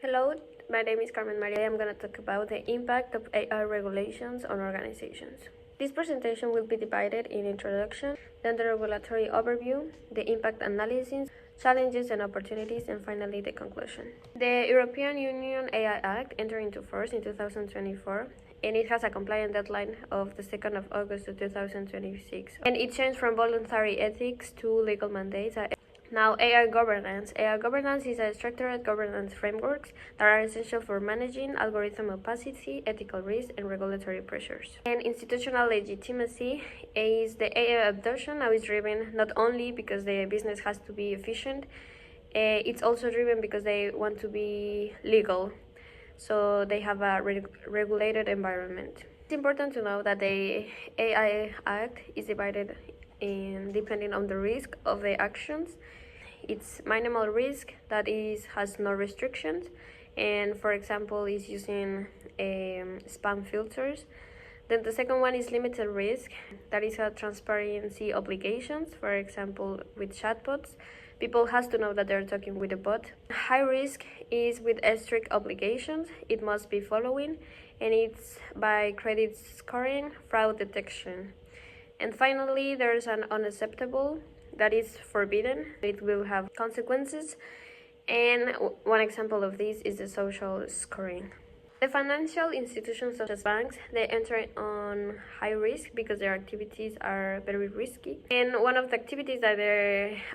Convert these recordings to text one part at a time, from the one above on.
Hello, my name is Carmen Maria. I'm going to talk about the impact of AI regulations on organizations. This presentation will be divided in introduction, then the regulatory overview, the impact analysis, challenges and opportunities, and finally the conclusion. The European Union AI Act entered into force in 2024, and it has a compliant deadline of the 2nd of August 2026. And it changed from voluntary ethics to legal mandates. Now, AI governance. AI governance is a structured governance frameworks that are essential for managing algorithm opacity, ethical risk, and regulatory pressures. And institutional legitimacy is the AI adoption now is driven not only because the business has to be efficient, it's also driven because they want to be legal. So they have a regulated environment. It's important to know that the AI Act is divided in depending on the risk of the actions. It's minimal risk, that is has no restrictions, and for example is using spam filters. Then the second one is limited risk, that is a transparency obligations. For example, with chatbots, people has to know that they're talking with a bot. High risk is with strict obligations, it must be following, and it's by credit scoring, fraud detection. And finally, there's an unacceptable, that is forbidden. It will have consequences, and one example of this is the social scoring. The financial institutions such as banks, they enter on high risk because their activities are very risky. And one of the activities that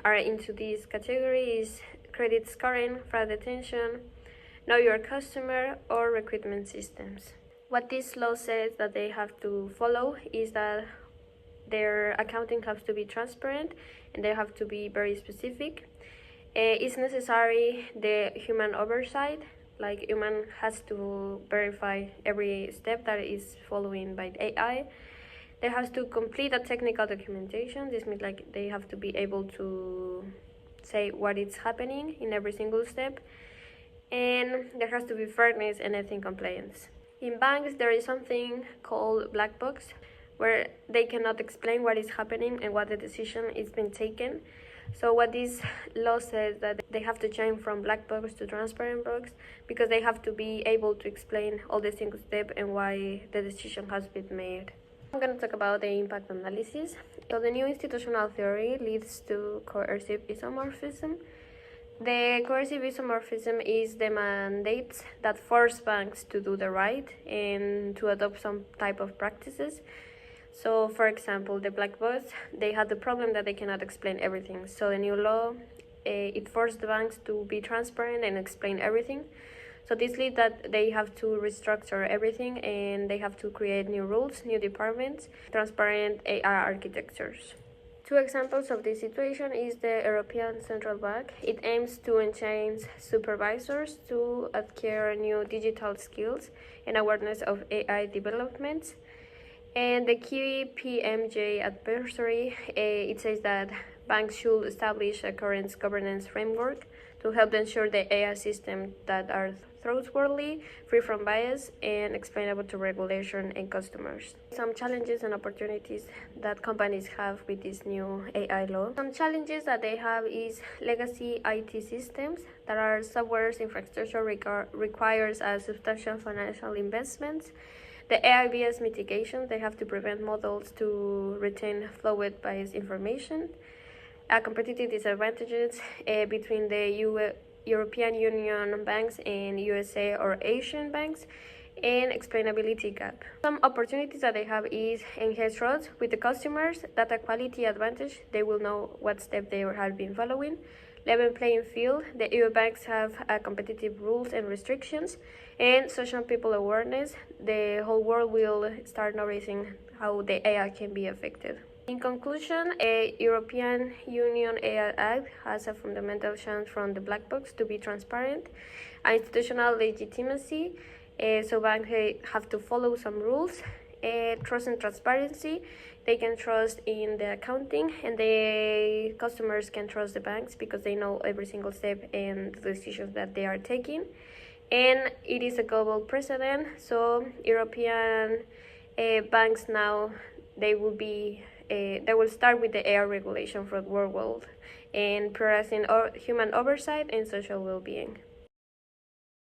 are into this category is credit scoring, fraud detection, know your customer, or recruitment systems. What this law says that they have to follow is that their accounting has to be transparent and they have to be very specific. It's necessary the human oversight, like human has to verify every step that is following by AI. They have to complete a technical documentation. This means like they have to be able to say what is happening in every single step, and there has to be fairness and ethical compliance. In banks, there is something called black box, where they cannot explain what is happening and what the decision is being taken. So what this law says that they have to change from black box to transparent box because they have to be able to explain all the single step and why the decision has been made. I'm going to talk about the impact analysis. So the new institutional theory leads to coercive isomorphism. The coercive isomorphism is the mandates that force banks to do the right and to adopt some type of practices. So, for example, the black box, they had the problem that they cannot explain everything. So the new law, it forced the banks to be transparent and explain everything. So this leads that they have to restructure everything and they have to create new rules, new departments, transparent AI architectures. Two examples of this situation is the European Central Bank. It aims to enchain supervisors to acquire new digital skills and awareness of AI developments. And the KPMG advisory, it says that banks should establish a current governance framework to help ensure the AI systems that are trustworthy, free from bias, and explainable to regulation and customers. Some challenges and opportunities that companies have with this new AI law. Some challenges that they have is legacy IT systems that are software's infrastructure requires a substantial financial investments. The AI bias mitigation, they have to prevent models to retain flawed biased information. Competitive disadvantages between the European Union banks and USA or Asian banks, and explainability gap. Some opportunities that they have is enhanced trust with the customers, data quality advantage, they will know what step they have been following. Level playing field, the EU banks have competitive rules and restrictions, and social people awareness, the whole world will start noticing how the AI can be affected. In conclusion, a European Union AI Act has a fundamental chance from the black box to be transparent, institutional legitimacy, so banks have to follow some rules, trust and transparency, they can trust in the accounting, and the customers can trust the banks because they know every single step and the decisions that they are taking. And it is a global precedent, so European banks now, they will start with the AI regulation for the world and prioritizing human oversight and social well-being.